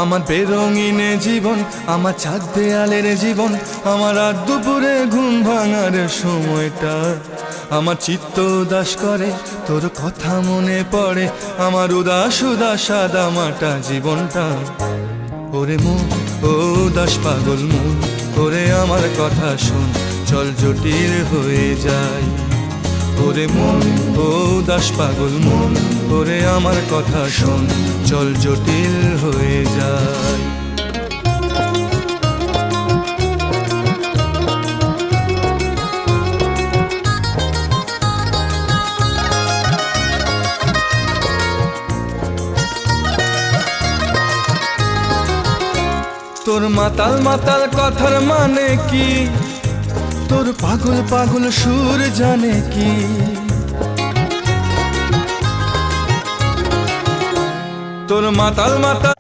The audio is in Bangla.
আমার বেরঙিনে জীবন, আমার ছাদ দেয়ালের জীবন, আমার রাত দুপুরে ঘুম ভাঙার সময়টা। আমার চিত্ত উদাস করে, তোর কথা মনে পড়ে, আমার উদাস উদাস সাদা মাটা জীবনটা। ওরে মন, ও উদাস পাগল মন, ওরে আমার কথা শোন, চল জটিল হয়ে যায়। ওরে মন, ও উদাস পাগল মন, ওরে আমার কথা শোন, চল জটিল হয়ে যায়। তোর মাতাল মাতাল কথার মানে কি, তোর পাগল পাগল সুর জানে কি। তোর মাতাল মাতাল